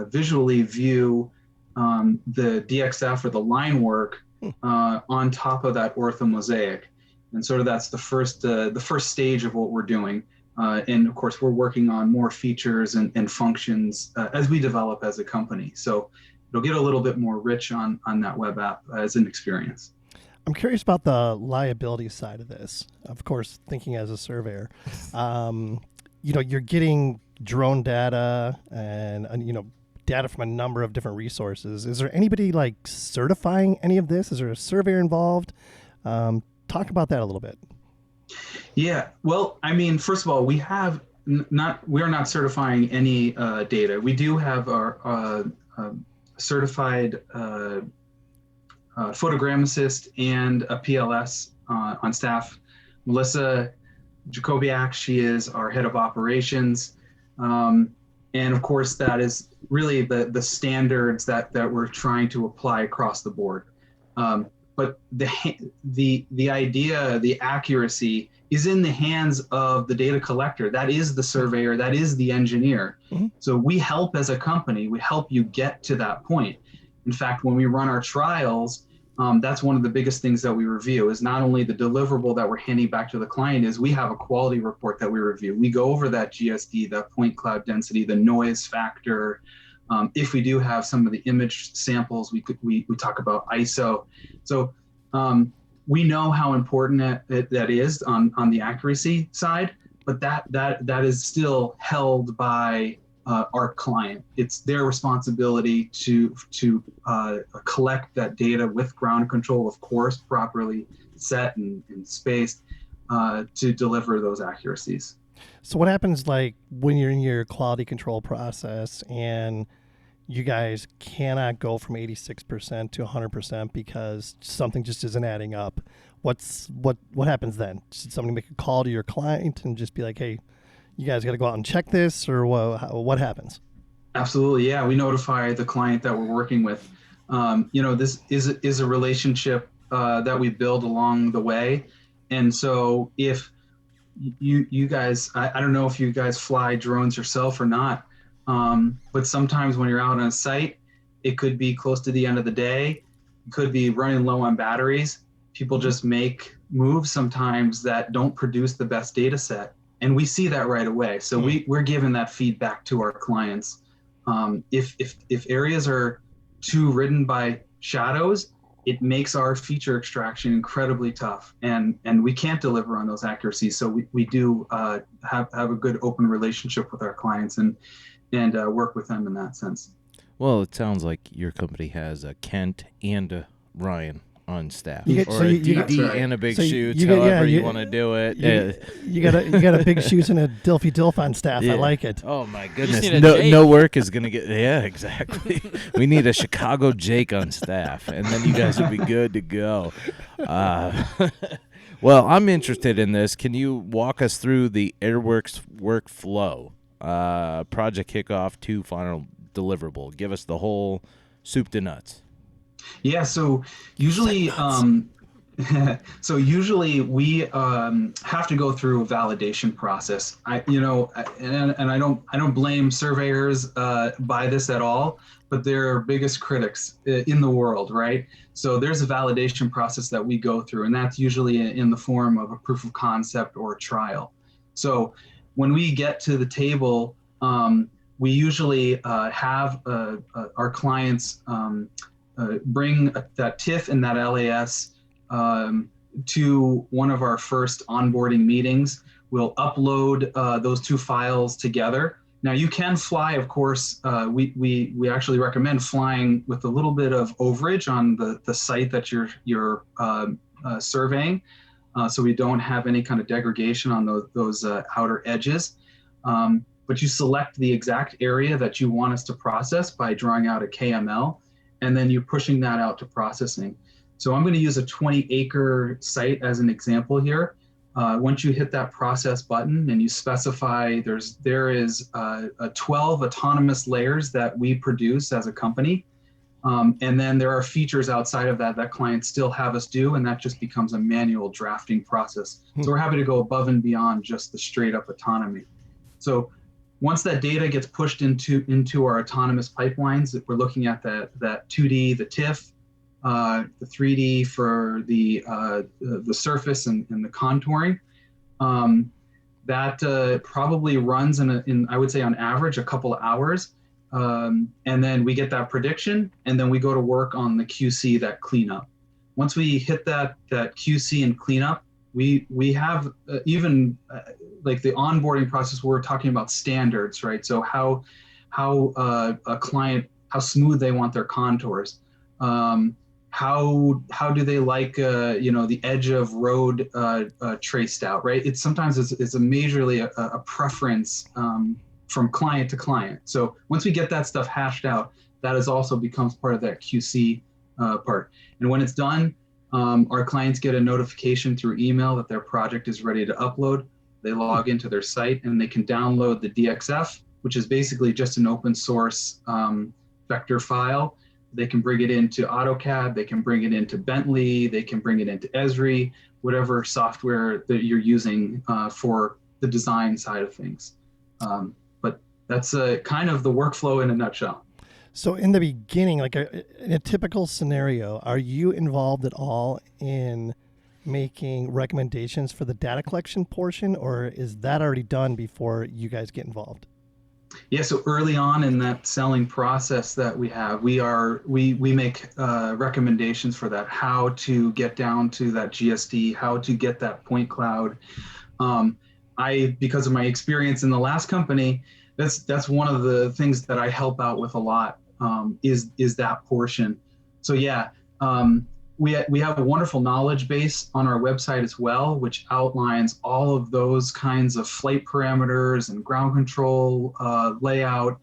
visually view the DXF or the line work on top of that orthomosaic. And sort of that's the first stage of what we're doing. And of course, we're working on more features and functions as we develop as a company. So it'll get a little bit more rich on that web app as an experience. I'm curious about the liability side of this. Of course, thinking as a surveyor, you're getting drone data and data from a number of different resources. Is there anybody like certifying any of this? Is there a surveyor involved? Talk about that a little bit. Yeah, well, I mean, first of all, we are not certifying any data. We do have our certified photogrammetist and a PLS on staff. Melissa Jacobiak, she is our head of operations. And of course, that is really the standards that we're trying to apply across the board. But the idea, the accuracy is in the hands of the data collector. That is the surveyor, that is the engineer. Mm-hmm. So we help as a company, we help you get to that point. In fact, when we run our trials, that's one of the biggest things that we review is not only the deliverable that we're handing back to the client, is we have a quality report that we review. We go over that GSD, that point cloud density, the noise factor. If we do have some of the image samples, we talk about ISO. So we know how important that is on the accuracy side, but that is still held by our client. It's their responsibility to collect that data with ground control, of course, properly set and spaced to deliver those accuracies. So what happens like when you're in your quality control process and you guys cannot go from 86% to 100% because something just isn't adding up? What happens then? Should somebody make a call to your client and just be like, hey, you guys got to go out and check this, or what happens? Absolutely, yeah. We notify the client that we're working with. This is a relationship that we build along the way, and so if you guys, I don't know if you guys fly drones yourself or not, but sometimes when you're out on a site, it could be close to the end of the day, it could be running low on batteries. People just make moves sometimes that don't produce the best data set. And we see that right away. So we're giving that feedback to our clients. If areas are too ridden by shadows, it makes our feature extraction incredibly tough, and we can't deliver on those accuracies. So we do have a good open relationship with our clients and work with them in that sense. Well, it sounds like your company has a Kent and a Ryan on staff, or a DD right. and a Big So Shoots, however you want to do it. You got a Big Shoots and a Dilfy Dilf on staff. Yeah. I like it. Oh my just goodness! need a No Jake. work is gonna get. Yeah, exactly. We need a Chicago Jake on staff, and then you guys will be good to go. Well, I'm interested in this. Can you walk us through the AirWorks workflow, project kickoff to final deliverable? Give us the whole soup to nuts. Yeah, so usually usually we have to go through a validation process. And I don't blame surveyors by this at all, but they're our biggest critics in the world, right? So there's a validation process that we go through, and that's usually in the form of a proof of concept or a trial. So when we get to the table, we usually have our clients bring that TIFF and that LAS to one of our first onboarding meetings. We'll upload those two files together. Now you can fly, of course. We actually recommend flying with a little bit of overage on the site that you're surveying, so we don't have any kind of degradation on those outer edges. But you select the exact area that you want us to process by drawing out a KML, and then you're pushing that out to processing. So I'm going to use a 20-acre site as an example here. Once you hit that process button and you specify, there is 12 autonomous layers that we produce as a company. And then there are features outside of that clients still have us do, and that just becomes a manual drafting process. So we're happy to go above and beyond just the straight up autonomy. So once that data gets pushed into our autonomous pipelines, we're looking at that 2D, the TIFF, the 3D for the surface and the contouring. That probably runs in I would say on average a couple of hours, and then we get that prediction, and then we go to work on the QC, that cleanup. Once we hit that QC and cleanup, we have even like the onboarding process. We're talking about standards, right? So how a client, how smooth they want their contours. How do they like the edge of road traced out, right? It's sometimes it's a majorly a preference from client to client. So once we get that stuff hashed out, that is also becomes part of that QC part. And when it's done, our clients get a notification through email that their project is ready to upload. They log into their site and they can download the DXF, which is basically just an open source vector file. They can bring it into AutoCAD, they can bring it into Bentley, they can bring it into Esri, whatever software that you're using for the design side of things. But that's kind of the workflow in a nutshell. So in the beginning, like in a typical scenario, are you involved at all in making recommendations for the data collection portion, or is that already done before you guys get involved? Yeah, so early on in that selling process that we have, we make recommendations for that, how to get down to that GSD, how to get that point cloud. Because of my experience in the last company, that's one of the things that I help out with a lot, is that portion. So yeah, we have a wonderful knowledge base on our website as well, which outlines all of those kinds of flight parameters and ground control layout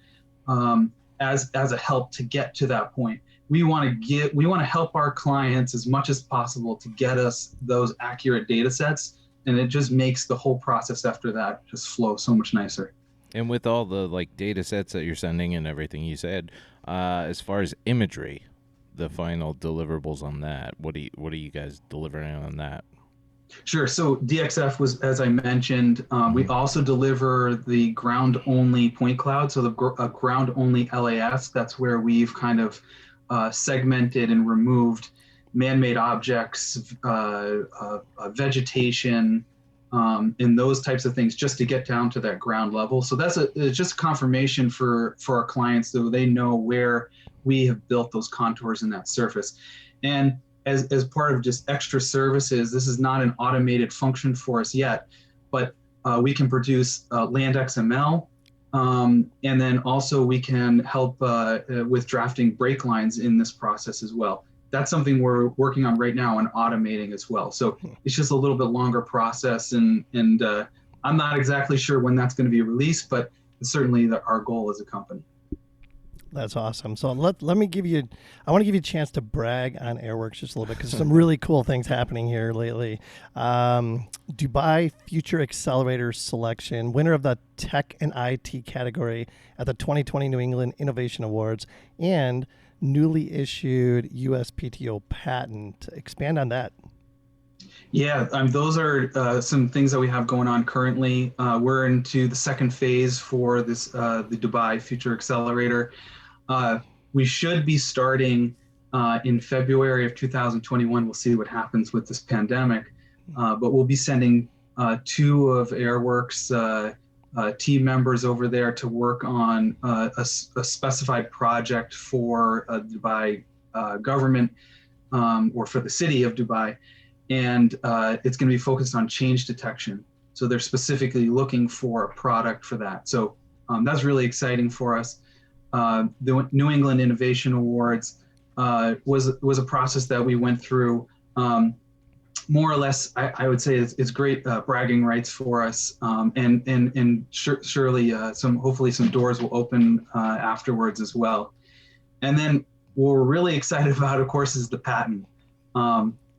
as a help to get to that point. We want to help our clients as much as possible to get us those accurate data sets, and it just makes the whole process after that just flow so much nicer. And with all the data sets that you're sending and everything you said, as far as imagery, the final deliverables on that, what are you guys delivering on that? Sure. So DXF was, as I mentioned, we also deliver the ground only point cloud. So the ground only LAS, that's where we've kind of segmented and removed man-made objects, vegetation, and those types of things, just to get down to that ground level. So it's just a confirmation for our clients, so they know where we have built those contours in that surface. And as part of just extra services, this is not an automated function for us yet, but we can produce land XML, and then also we can help with drafting break lines in this process as well. That's something we're working on right now and automating as well. So it's just a little bit longer process, and I'm not exactly sure when that's going to be released, but it's certainly our goal as a company. That's awesome. So let me give you, I want to give you a chance to brag on AirWorks just a little bit because there's some really cool things happening here lately. Dubai Future Accelerator selection, winner of the Tech and IT category at the 2020 New England Innovation Awards, and newly issued USPTO patent. Expand on that. Yeah, those are some things that we have going on currently. We're into the second phase for this the Dubai Future Accelerator. We should be starting in February of 2021. We'll see what happens with this pandemic, but we'll be sending 2 of AirWorks team members over there to work on a specified project for Dubai government or for the city of Dubai. And it's going to be focused on change detection. So they're specifically looking for a product for that. So that's really exciting for us. The New England Innovation Awards was a process that we went through. More or less, I would say it's great bragging rights for us, and surely hopefully some doors will open afterwards as well. And then what we're really excited about, of course, is the patent.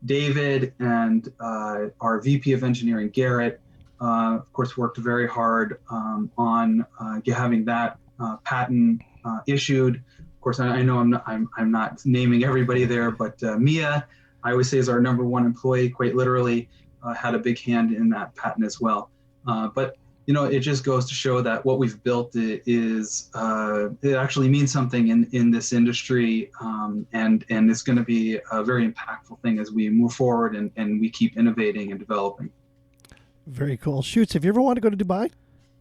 David and our VP of Engineering, Garrett, of course, worked very hard on having that patent issued. Of course, I know I'm not naming everybody there, but Mia, I always say, is our #1 employee. Quite literally, had a big hand in that patent as well. But it just goes to show that what we've built is it actually means something in this industry, and it's going to be a very impactful thing as we move forward and we keep innovating and developing. Very cool. Shoots, have you ever wanted to go to Dubai?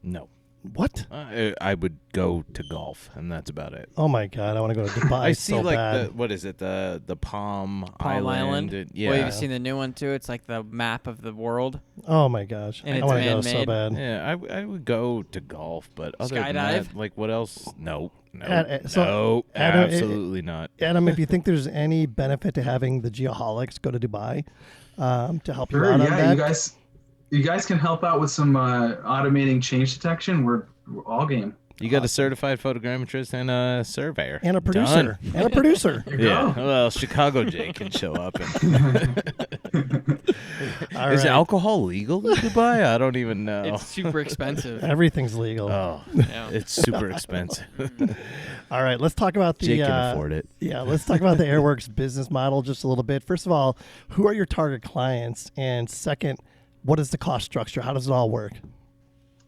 No. What? I would go to golf, and that's about it. Oh my God, I want to go to Dubai I see so like bad. what is it? The Palm Island. Yeah. Well, have you seen the new one too? It's like the map of the world. Oh my gosh, And I it's want to go so man-made. bad. Yeah, I would go to golf, but other than Skydive? that, like what else? No, so, Adam, absolutely not. Adam, if you think there's any benefit to having the geoholics go to Dubai to help you Sure, out on yeah, that, you guys can help out with some automating change detection. We're all game. You got a certified photogrammetrist and a surveyor and a producer, Done. and a producer. Yeah, well, Chicago Jay can show up. All Is right. alcohol legal in Dubai? I don't even know. It's super expensive. Everything's legal. Oh, Yeah. it's super expensive. All right, let's talk about the. Jake can afford it. Yeah, let's talk about the AirWorks business model just a little bit. First of all, who are your target clients? And second, what is the cost structure? How does it all work?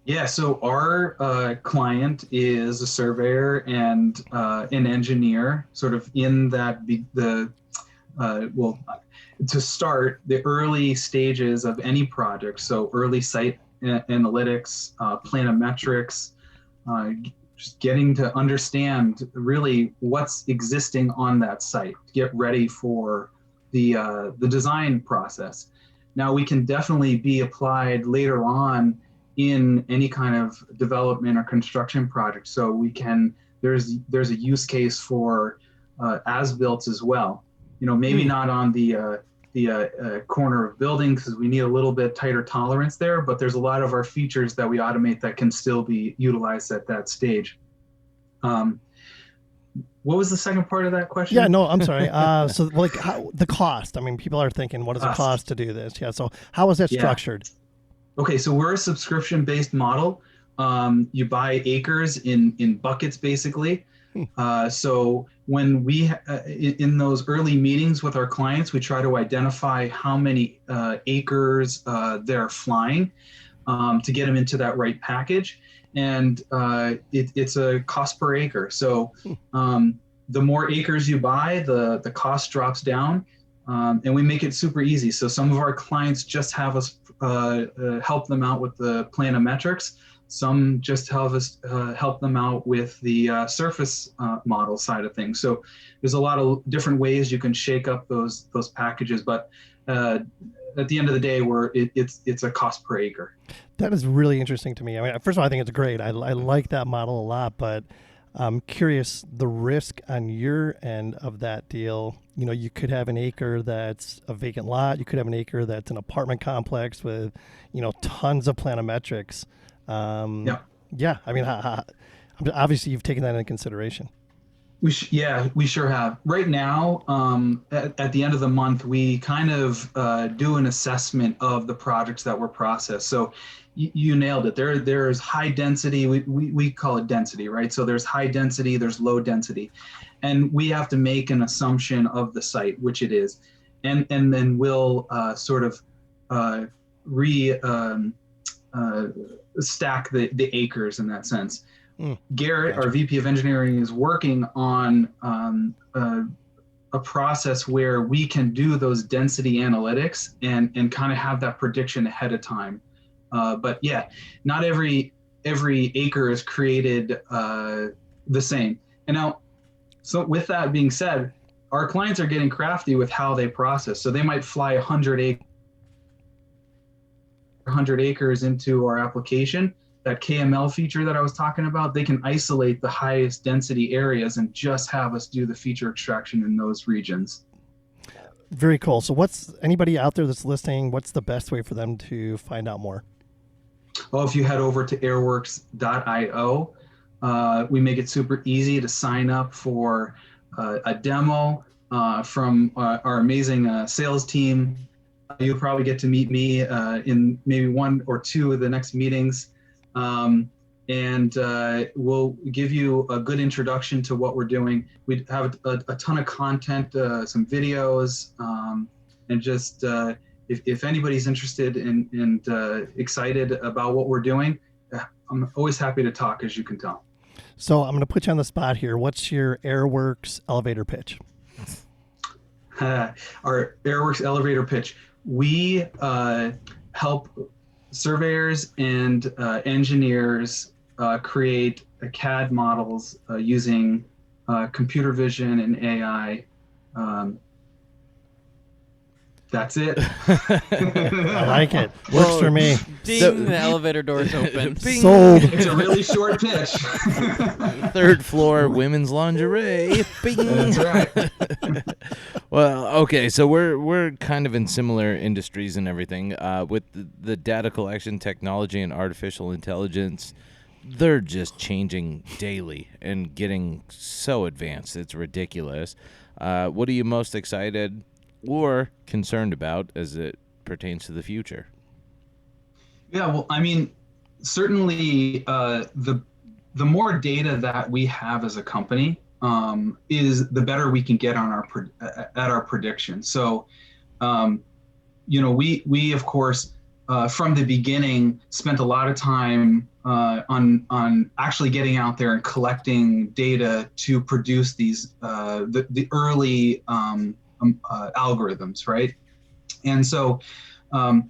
Yeah, so our client is a surveyor and an engineer, sort of in that to start the early stages of any project. So early site analytics, planometrics, just getting to understand really what's existing on that site, get ready for the design process. Now we can definitely be applied later on in any kind of development or construction project. So we can, there's a use case for as-built as well. Maybe not on the corner of building because we need a little bit tighter tolerance there, but there's a lot of our features that we automate that can still be utilized at that stage. What was the second part of that question? Yeah, no, I'm sorry. So like the cost, I mean, people are thinking, what does it cost to do this? Yeah. So how is that structured? Okay, so we're a subscription-based model. You buy acres in buckets, basically. So when we, in those early meetings with our clients, we try to identify how many acres they're flying to get them into that right package. And it's a cost per acre. So the more acres you buy, the cost drops down. And we make it super easy. So some of our clients just have us help them out with the planometrics. Some just have us help them out with the surface model side of things. So there's a lot of different ways you can shake up those packages. But at the end of the day, it's a cost per acre. That is really interesting to me. I mean, first of all, I think it's great. I like that model a lot, but I'm curious the risk on your end of that deal. You could have an acre that's a vacant lot. You could have an acre that's an apartment complex with, tons of planometrics. Yeah. I mean, obviously you've taken that into consideration. We sure have. Right now, at the end of the month, we kind of do an assessment of the projects that were processed. So you nailed it. There's high density. We call it density, right? So there's high density, there's low density, and we have to make an assumption of the site, which it is, and then we'll sort of re stack the acres in that sense. Garrett, Gotcha. our VP of engineering, is working on a process where we can do those density analytics and kind of have that prediction ahead of time. But yeah, not every acre is created the same. And now, so with that being said, our clients are getting crafty with how they process. So they might fly 100 acres into our application. That KML feature that I was talking about, they can isolate the highest density areas and just have us do the feature extraction in those regions. Very cool. So what's anybody out there that's listening, what's the best way for them to find out more? Well, if you head over to airworks.io, we make it super easy to sign up for a demo from our amazing sales team. You'll probably get to meet me in maybe one or two of the next meetings. And we'll give you a good introduction to what we're doing. We have a ton of content, some videos, and just if anybody's interested and excited about what we're doing, I'm always happy to talk, as you can tell. So I'm going to put you on the spot here. What's your AirWorks elevator pitch? Our AirWorks elevator pitch. We help surveyors and engineers create CAD models using computer vision and AI. That's it. I like it. Works for me. Ding, the elevator door's open. Bing. Sold. It's a really short pitch. Third floor women's lingerie. Bing. That's right. Well, okay, so we're kind of in similar industries and everything. With the data collection technology and artificial intelligence, they're just changing daily and getting so advanced. It's ridiculous. What are you most excited or concerned about as it pertains to the future? Yeah, well, I mean, certainly the more data that we have as a company is the better we can get on our prediction. So, we of course from the beginning spent a lot of time on actually getting out there and collecting data to produce these the early algorithms, right? And so, and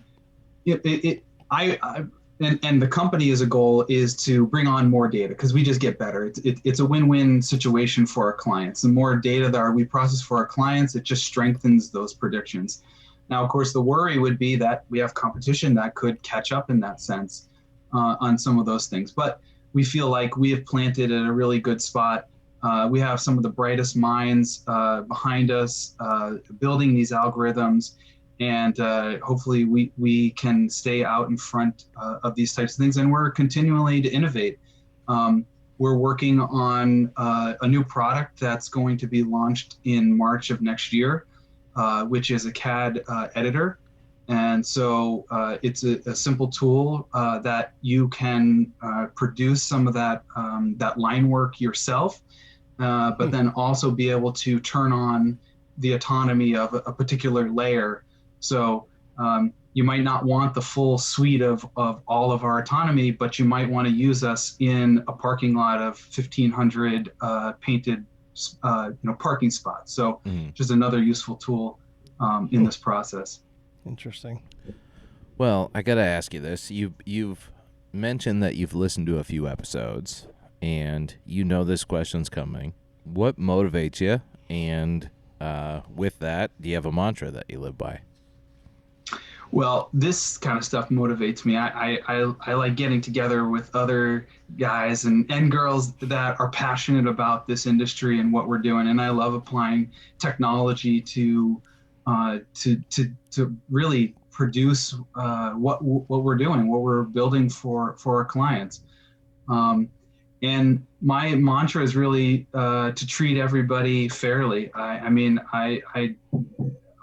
the company as a goal is to bring on more data because we just get better. It's a win-win situation for our clients. The more data that we process for our clients, it just strengthens those predictions. Now, of course, the worry would be that we have competition that could catch up in that sense on some of those things. But we feel like we have planted at a really good spot. We have some of the brightest minds behind us building these algorithms. And hopefully we can stay out in front of these types of things. And we're continually to innovate. We're working on a new product that's going to be launched in March of next year, which is a CAD editor. And so it's a simple tool that you can produce some of that line work yourself, but then also be able to turn on the autonomy of a particular layer. So you might not want the full suite of all of our autonomy, but you might want to use us in a parking lot of 1,500 painted parking spots. So just another useful tool in this process. Interesting. Well, I got to ask you this. You've mentioned that you've listened to a few episodes, and you know this question's coming. What motivates you? And with that, do you have a mantra that you live by? Well, this kind of stuff motivates me. I like getting together with other guys and girls that are passionate about this industry and what we're doing. And I love applying technology to really produce what we're doing, what we're building for our clients. And my mantra is really to treat everybody fairly. I mean, I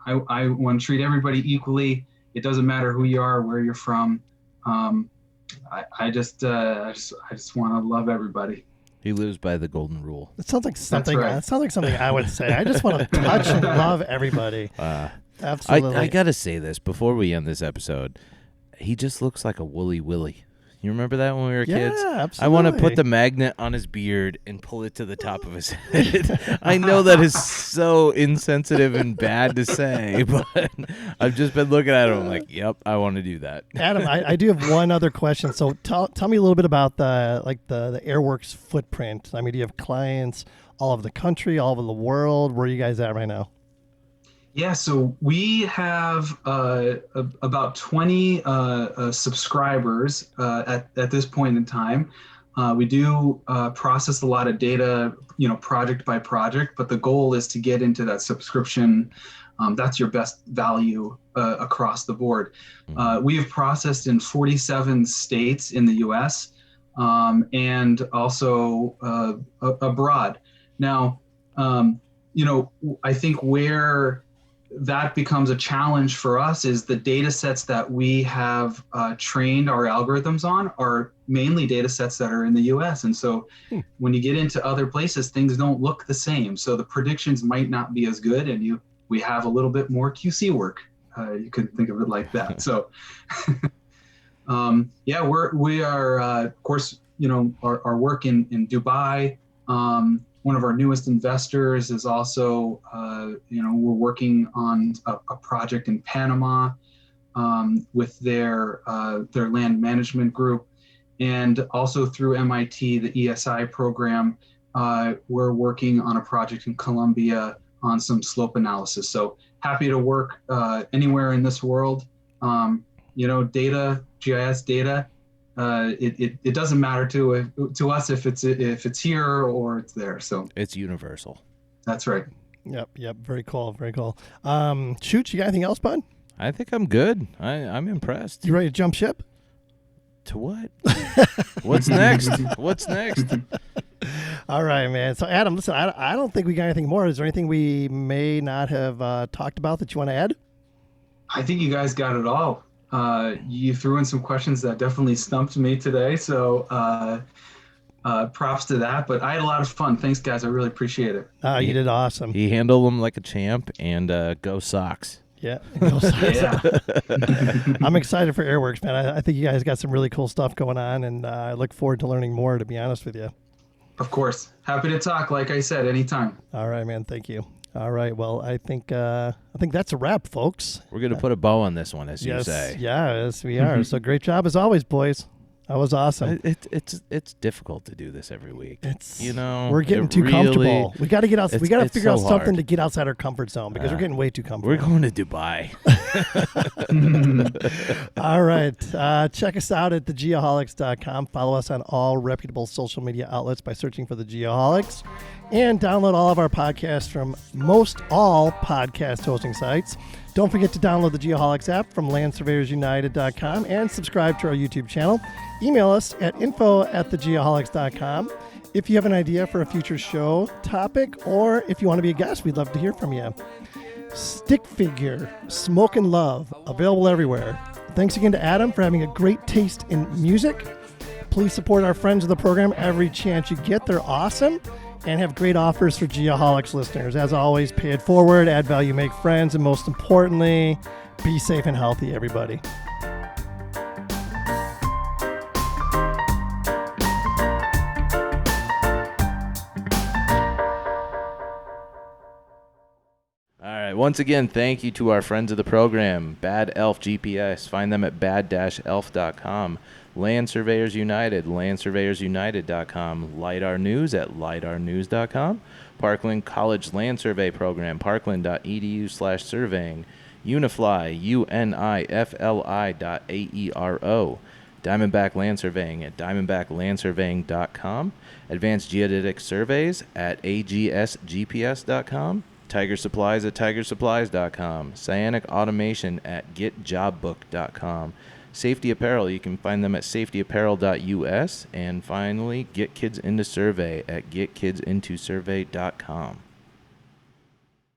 want to treat everybody equally. It doesn't matter who you are, where you're from. Um, I just want to love everybody. He lives by the golden rule. It sounds like something. right. It sounds like something I would say. I just want to touch and love everybody. Absolutely. I gotta say this before we end this episode. He just looks like a woolly Willy. You remember that when we were kids? Absolutely. I want to put the magnet on his beard and pull it to the top of his head. I know that is so insensitive and bad to say, but I've just been looking at him. I'm like, yep, I want to do that. Adam, I do have one other question. So tell me a little bit about the AirWorks footprint. I mean, do you have clients all over the country, all over the world? Where are you guys at right now? Yeah, so we have about 20 subscribers at this point in time. We do process a lot of data, project by project, but the goal is to get into that subscription. That's your best value across the board. We have processed in 47 states in the U.S. And also abroad. Now, I think where that becomes a challenge for us is the data sets that we have trained our algorithms on are mainly data sets that are in the US. And so when you get into other places, things don't look the same. So the predictions might not be as good, and we have a little bit more QC work. You can think of it like that. So we are, of course, our work in Dubai. One of our newest investors is also, we're working on a project in Panama with their land management group, and also through MIT, the ESI program, we're working on a project in Colombia on some slope analysis. So happy to work anywhere in this world. Data, GIS data. It doesn't matter to us if it's here or it's there. So it's universal. That's right. Yep. Very cool. Shoot, you got anything else, bud? I think I'm good. I'm impressed. You ready to jump ship? To what? What's next? All right, man. So Adam, listen, I don't think we got anything more. Is there anything we may not have talked about that you want to add? I think you guys got it all. You threw in some questions that definitely stumped me today. So props to that. But I had a lot of fun. Thanks, guys. I really appreciate it. You did awesome. He handled them like a champ, and go Sox. Yeah. Yeah. I'm excited for AirWorks, man. I think you guys got some really cool stuff going on, and I look forward to learning more, to be honest with you. Of course. Happy to talk, like I said, anytime. All right, man. Thank you. All right. Well, I think that's a wrap, folks. We're going to put a bow on this one, as you Yes. say. Yeah, yes, we are. So great job as always, boys. That was awesome. It's difficult to do this every week. We're getting too comfortable. We got to get out. We got to figure out something hard to get outside our comfort zone, because we're getting way too comfortable. We're going to Dubai. All right. Check us out at thegeoholics.com. Follow us on all reputable social media outlets by searching for The Geoholics. And download all of our podcasts from most all podcast hosting sites. Don't forget to download the Geoholics app from landsurveyorsunited.com and subscribe to our YouTube channel. Email us at info@thegeoholics.com. If you have an idea for a future show topic, or if you want to be a guest, we'd love to hear from you. Stick figure, smoke and love, available everywhere. Thanks again to Adam for having a great taste in music. Please support our friends of the program every chance you get. They're awesome and have great offers for Geoholics listeners. As always, pay it forward, add value, make friends, and most importantly, be safe and healthy, everybody. All right. Once again, thank you to our friends of the program, Bad Elf GPS. Find them at bad-elf.com. Land Surveyors United, landsurveyorsunited.com. LIDAR News at lidarnews.com. Parkland College Land Survey Program, parkland.edu/surveying. Unifly, unifli.aero. Diamondback Land Surveying at diamondbacklandsurveying.com. Advanced Geodetic Surveys at agsgps.com. Tiger Supplies at tigersupplies.com. Cyanic Automation at getjobbook.com. Safety Apparel, you can find them at safetyapparel.us. And finally, Get Kids Into Survey at getkidsintosurvey.com.